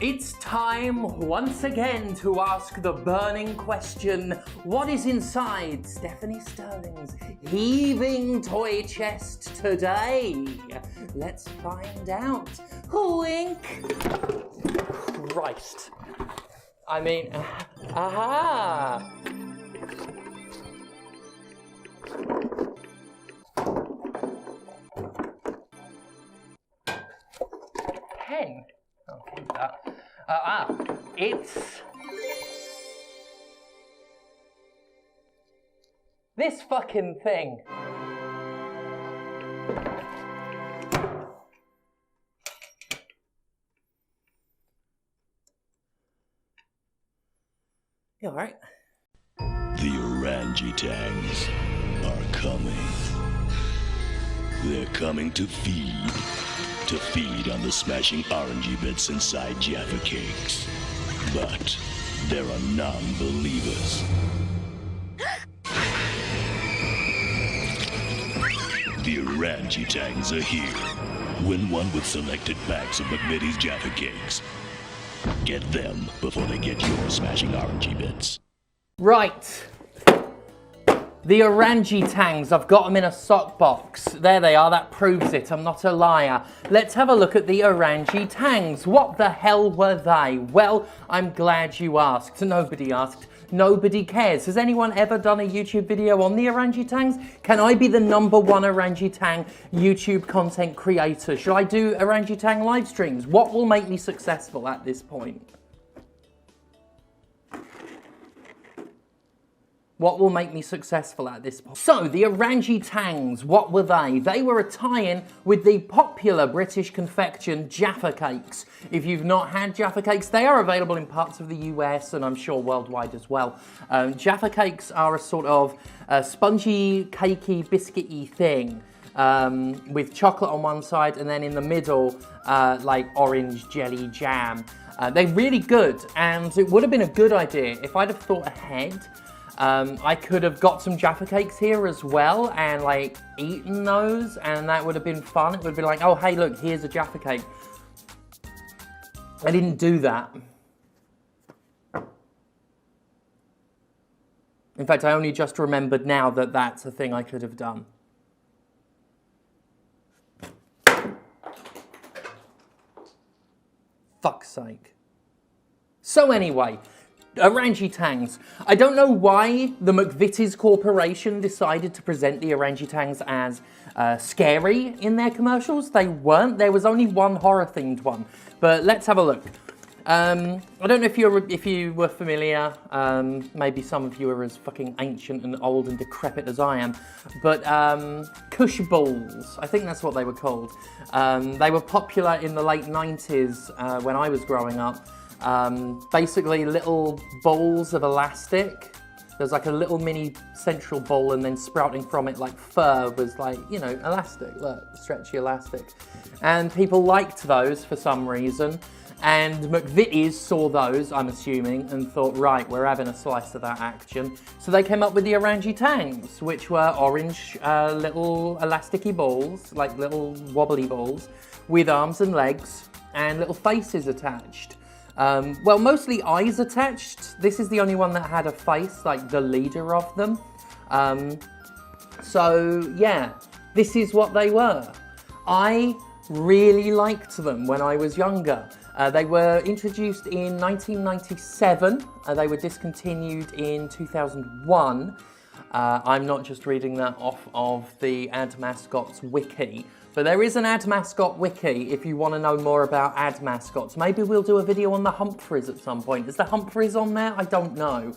It's time once again to ask the burning question, what is inside Stephanie Sterling's heaving toy chest today? Let's find out. Wink! Christ. I mean, aha! Pen. I'll keep that. It's this fucking thing. You alright? The Orangey Tangs are coming. They're coming to feed on the smashing orangey bits inside Jaffa Cakes. But there are non-believers. The Orangey Tangs are here. Win one with selected packs of McVitie's Jaffa Cakes. Get them before they get your smashing orangey bits. Right. The Orangey Tangs, I've got them in a sock box. There they are, that proves it, I'm not a liar. Let's have a look at the Orangey Tangs. What the hell were they? Well, I'm glad you asked. Nobody asked, nobody cares. Has anyone ever done a YouTube video on the Orangey Tangs? Can I be the #1 Orangey Tang YouTube content creator? Should I do Orangey Tang live streams? What will make me successful at this point? What will make me successful at this point? So, the Orangey Tangs, what were they? They were a tie-in with the popular British confection Jaffa Cakes. If you've not had Jaffa Cakes, they are available in parts of the US and I'm sure worldwide as well. Jaffa Cakes are a sort of spongy, cakey, biscuity thing with chocolate on one side and then in the middle, like orange jelly jam. They're really good and it would have been a good idea if I'd have thought ahead. I could have got some Jaffa Cakes here as well and like eaten those and that would have been fun. It would have been like, oh hey look, here's a Jaffa Cake. I didn't do that. In fact, I only just remembered now that that's a thing I could have done. Fuck's sake. So anyway, Orangey Tangs. I don't know why the McVitie's Corporation decided to present the Orangey Tangs as scary in their commercials. They weren't. There was only one horror-themed one. But let's have a look. I don't know if you were familiar. Maybe some of you are as fucking ancient and old and decrepit as I am. But koosh balls. I think that's what they were called. They were popular in the late 90s when I was growing up. Basically little balls of elastic. There's like a little mini central ball and then sprouting from it like fur was like, you know, elastic, look, stretchy elastic. And people liked those for some reason. And McVitie's saw those, I'm assuming, and thought, right, we're having a slice of that action. So they came up with the Orangey Tangs, which were orange little elasticy balls, like little wobbly balls, with arms and legs and little faces attached. Well, mostly eyes attached. This is the only one that had a face, like the leader of them. So, yeah, this is what they were. I really liked them when I was younger. They were introduced in 1997. They were discontinued in 2001. I'm not just reading that off of the Ad Mascots wiki. But there is an Ad Mascot wiki if you want to know more about ad mascots. Maybe we'll do a video on the Humphreys at some point. Is the Humphreys on there? I don't know.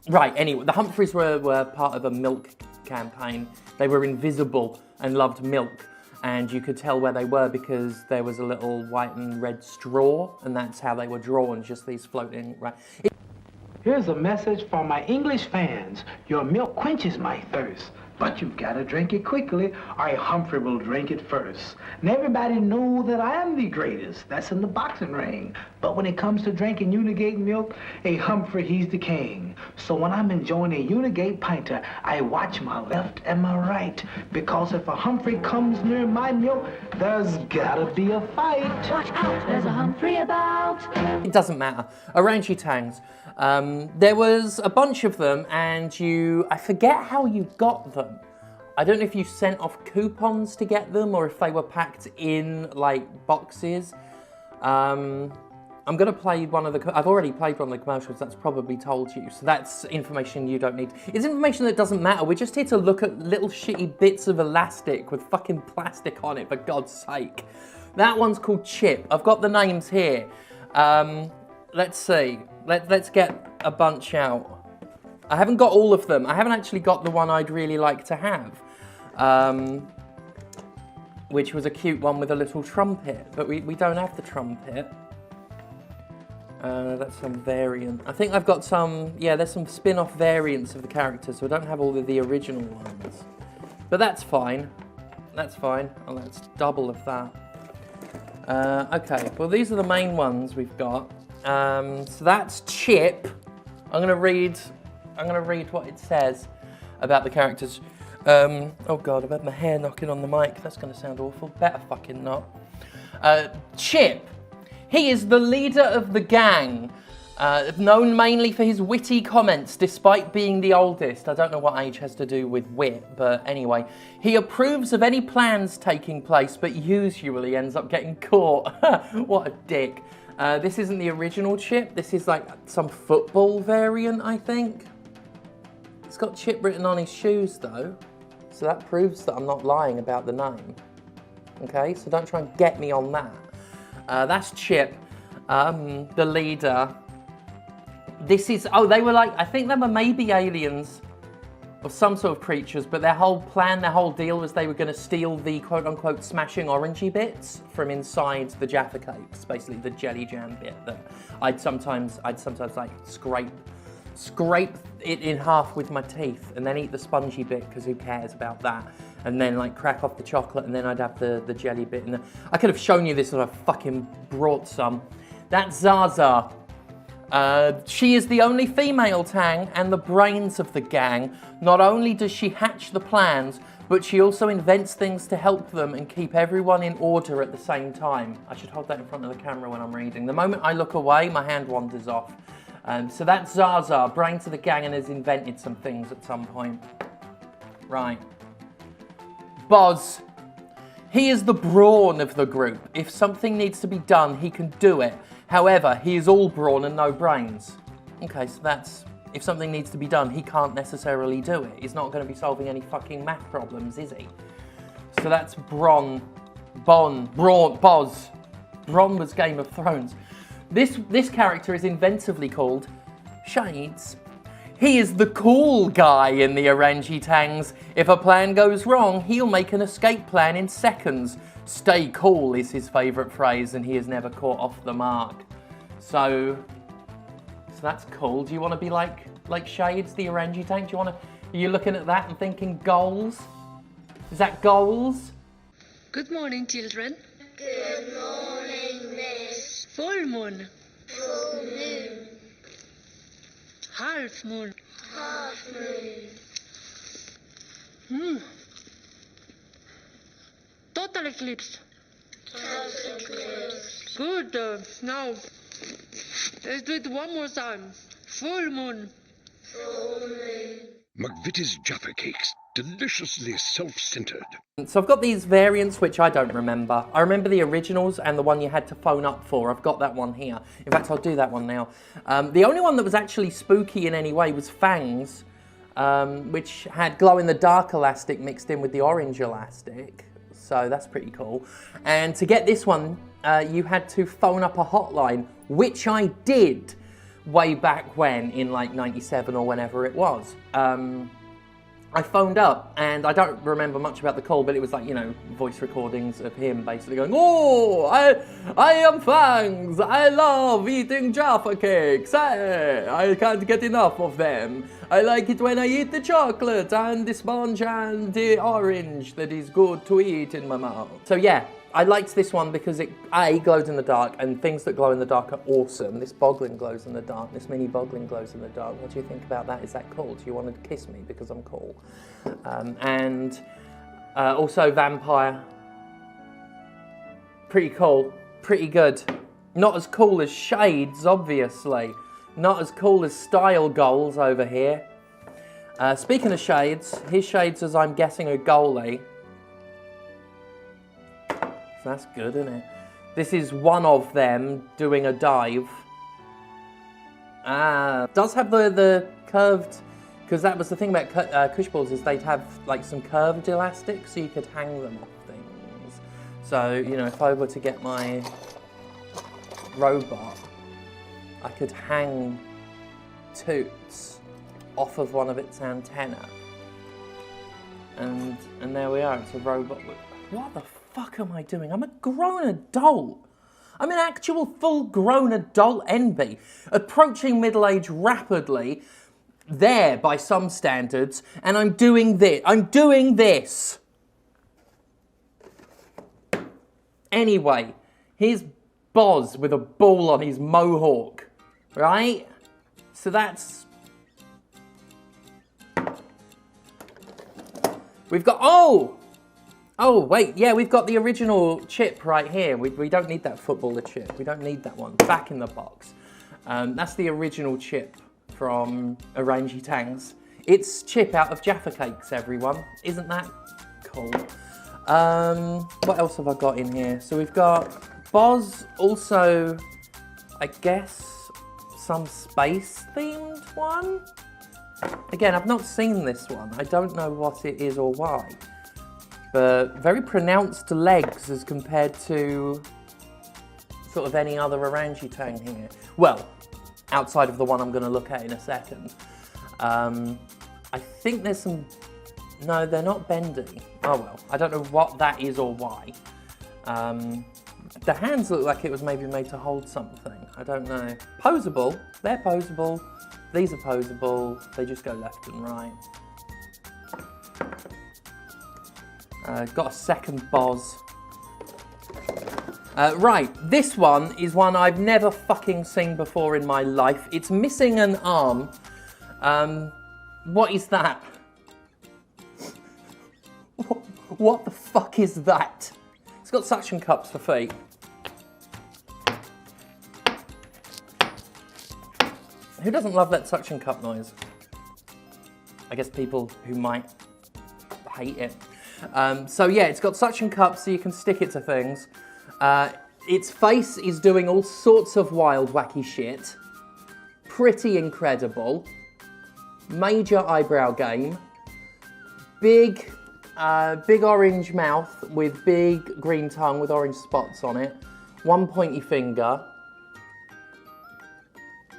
Right, anyway, the Humphreys were part of a milk campaign. They were invisible and loved milk. And you could tell where they were because there was a little white and red straw. And that's how they were drawn, just these floating... Right. Here's a message for my English fans. Your milk quenches my thirst. But you've got to drink it quickly, or a Humphrey will drink it first. And everybody knows that I am the greatest. That's in the boxing ring. But when it comes to drinking Unigate milk, a Humphrey, he's the king. thing. So when I'm enjoying a Unigate pinter, I watch my left and my right. Because if a Humphrey comes near my milk, there's gotta be a fight. Watch out, there's a Humphrey about. It doesn't matter. Orangey Tangs. There was a bunch of them, and I forget how you got them. I don't know if you sent off coupons to get them or if they were packed in like boxes. I'm gonna play one of the, I've already played one of the commercials, that's probably told you. So that's information you don't need. It's information that doesn't matter. We're just here to look at little shitty bits of elastic with fucking plastic on it, for God's sake. That one's called Chip. I've got the names here. Let's see. Let's get a bunch out. I haven't got all of them. I haven't actually got the one I'd really like to have. Which was a cute one with a little trumpet, but we don't have the trumpet. That's some variant. I think I've got some, yeah, there's some spin-off variants of the characters, so I don't have all of the original ones. But that's fine. That's fine. Oh, that's double of that. Okay, well these are the main ones we've got. So that's Chip. I'm gonna read what it says about the characters. Oh God, I've had my hair knocking on the mic. That's gonna sound awful. Better fucking not. Chip. He is the leader of the gang, known mainly for his witty comments despite being the oldest. I don't know what age has to do with wit, but anyway. He approves of any plans taking place, but usually ends up getting caught. What a dick. This isn't the original Chip. This is like some football variant, I think. It's got Chip written on his shoes though, so that proves that I'm not lying about the name. Okay, so don't try and get me on that. That's Chip, the leader. This is, oh, they were like, I think they were maybe aliens or some sort of creatures, but their whole plan, their whole deal was they were going to steal the quote-unquote smashing orangey bits from inside the Jaffa Cakes, basically the jelly jam bit that I'd sometimes like scrape it in half with my teeth and then eat the spongy bit because who cares about that, and then like crack off the chocolate and then I'd have the jelly bit. And I could have shown you this if I fucking brought some. That's Zaza. She is the only female Tang and the brains of the gang. Not only does she hatch the plans, but she also invents things to help them and keep everyone in order at the same time. I should hold that in front of the camera when I'm reading. The moment I look away, my hand wanders off. So that's Zaza, brains of the gang, and has invented some things at some point. Right. Boz. He is the brawn of the group. If something needs to be done, he can do it. However, he is all brawn and no brains. Okay, so that's, if something needs to be done, he can't necessarily do it. He's not going to be solving any fucking math problems, is he? So that's Boz. Bronn was Game of Thrones. This character is inventively called Shades. He is the cool guy in the Orangey Tangs. If a plan goes wrong, he'll make an escape plan in seconds. Stay cool is his favourite phrase, and he is never caught off the mark. So that's cool. Do you want to be like Shades, the Orangey Tank? Are you looking at that and thinking goals? Is that goals? Good morning, children. Good morning, miss. Full moon. Full moon. Half moon. Half moon. Total eclipse. Total eclipse. Good. Now, let's do it one more time. Full moon. Full moon. McVitie's Jaffa Cakes. Deliciously self-centered. So I've got these variants which I don't remember. I remember the originals and the one you had to phone up for. I've got that one here. In fact, I'll do that one now. The only one that was actually spooky in any way was Fangs, which had glow-in-the-dark elastic mixed in with the orange elastic. So that's pretty cool. And to get this one, you had to phone up a hotline, which I did way back when, in like 97 or whenever it was. I phoned up, and I don't remember much about the call, but it was like, you know, voice recordings of him basically going, "Oh, I am Fangs. I love eating Jaffa Cakes. I can't get enough of them. I like it when I eat the chocolate and the sponge and the orange that is good to eat in my mouth." So yeah, I liked this one because it, A, glows in the dark, and things that glow in the dark are awesome. This boglin glows in the dark, this mini boglin glows in the dark. What do you think about that? Is that cool? Do you want to kiss me because I'm cool? And also vampire. Pretty cool, pretty good. Not as cool as Shades, obviously. Not as cool as Style Goals over here. Speaking of Shades, his Shades as I'm guessing a goalie. So that's good, isn't it? This is one of them doing a dive. Does have the curved, because that was the thing about koosh balls, is they'd have like some curved elastic so you could hang them off things. So, you know, if I were to get my robot, I could hang Toots off of one of its antenna. And there we are, it's a robot. What the fuck am I doing? I'm a grown adult. I'm an actual full-grown adult NB, approaching middle age rapidly, there by some standards, and I'm doing this. I'm doing this. Anyway, here's Boz with a ball on his mohawk, right? So that's... We've got... Oh, wait, yeah, we've got the original chip right here. We don't need that footballer chip. We don't need that one. Back in the box. That's the original chip from Orangey Tangs. It's chip out of Jaffa Cakes, everyone. Isn't that cool? What else have I got in here? So we've got Boz, also, I guess, some space-themed one? Again, I've not seen this one. I don't know what it is or why. But very pronounced legs as compared to sort of any other Orangey Tang here. Well, outside of the one I'm going to look at in a second. I think there's some... No, they're not bendy. Oh well, I don't know what that is or why. The hands look like it was maybe made to hold something. I don't know. Poseable. They're poseable. These are poseable. They just go left and right. Got a second Boz. Right, this one is one I've never fucking seen before in my life. It's missing an arm. What is that? What the fuck is that? It's got suction cups for feet. Who doesn't love that suction cup noise? I guess people who might hate it. So yeah, it's got suction cups so you can stick it to things. Its face is doing all sorts of wild, wacky shit. Pretty incredible. Major eyebrow game. Big orange mouth with big green tongue with orange spots on it. One pointy finger.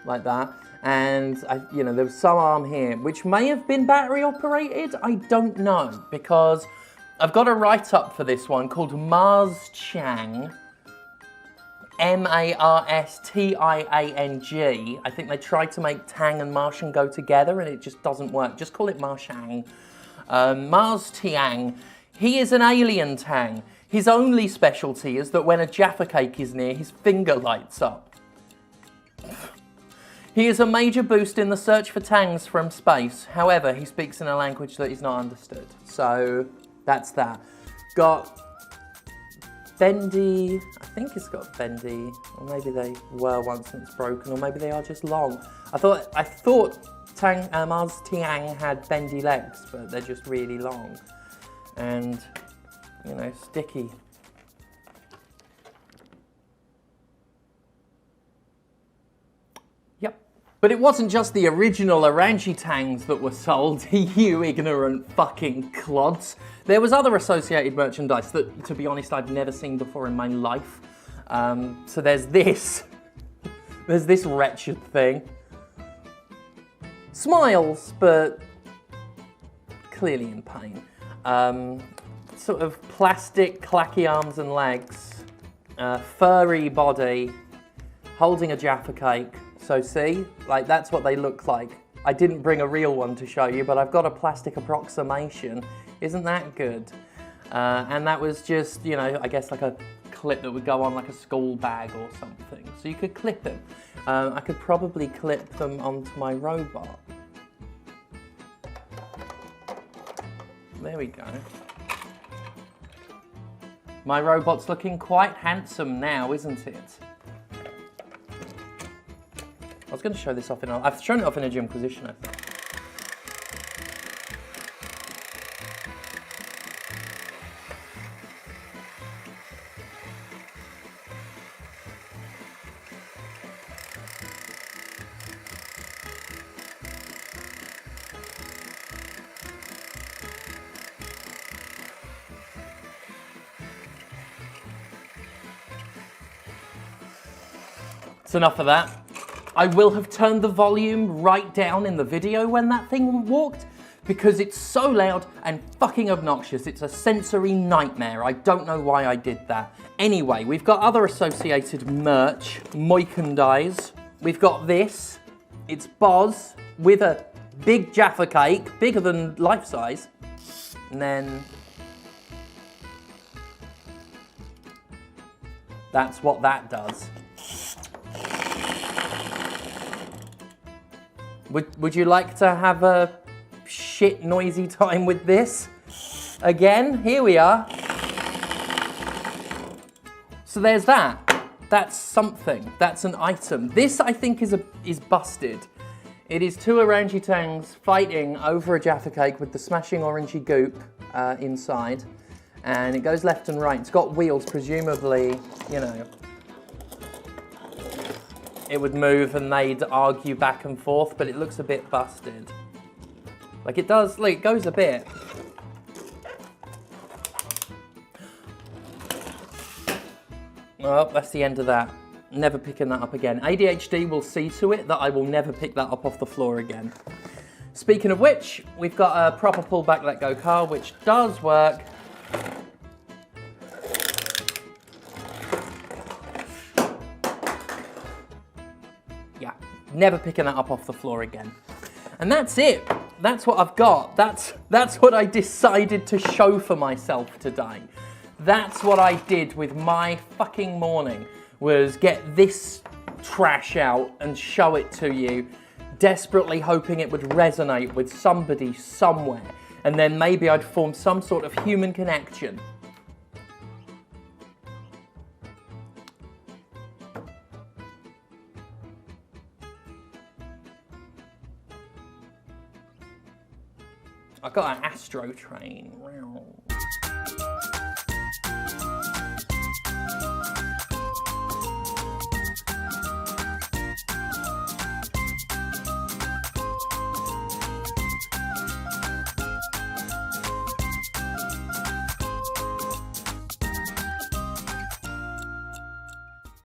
Like that. And, you know, there was some arm here, which may have been battery operated. I don't know, because I've got a write-up for this one called Mars Chang. M-A-R-S-T-I-A-N-G. I think they tried to make Tang and Martian go together and it just doesn't work. Just call it Marshang. Mars Tiang. He is an alien Tang. His only specialty is that when a Jaffa Cake is near, his finger lights up. He is a major boost in the search for Tangs from space. However, he speaks in a language that is not understood. So, that's that. Got bendy, I think it's got bendy, or maybe they were once and it's broken, or maybe they are just long. I thought Mars Tiang had bendy legs, but they're just really long. And, you know, sticky. But it wasn't just the original Orangey Tangs that were sold, you ignorant fucking clods. There was other associated merchandise that, to be honest, I've never seen before in my life. So there's this. There's this wretched thing. Smiles, but clearly in pain. Sort of plastic, clacky arms and legs. Furry body, holding a Jaffa Cake. So see, like that's what they look like. I didn't bring a real one to show you, but I've got a plastic approximation. Isn't that good? And that was just, you know, I guess like a clip that would go on like a school bag or something. So you could clip them. I could probably clip them onto my robot. There we go. My robot's looking quite handsome now, isn't it? I was going to show this off I've shown it off in a Gymquisition, I think. It's enough of that. I will have turned the volume right down in the video when that thing walked because it's so loud and fucking obnoxious. It's a sensory nightmare. I don't know why I did that. Anyway, we've got other associated merch, merchandise. We've got this. It's Boz with a big Jaffa cake, bigger than life size. And then that's what that does. Would you like to have a shit noisy time with this? Again, here we are. So there's that. That's something. That's an item. This, I think, is busted. It is two Orangey Tangs fighting over a Jaffa cake with the smashing orangey goop inside. And it goes left and right. It's got wheels, presumably, you know, it would move and they'd argue back and forth, but it looks a bit busted. Like it does, like it goes a bit. Well, that's the end of that. Never picking that up again. ADHD will see to it that I will never pick that up off the floor again. Speaking of which, we've got a proper pull back, let go car, which does work. Yeah, never picking that up off the floor again. And that's it. That's what I've got. That's what I decided to show for myself today. That's what I did with my fucking morning, was get this trash out and show it to you, desperately hoping it would resonate with somebody somewhere, and then maybe I'd form some sort of human connection. I got an Astro train.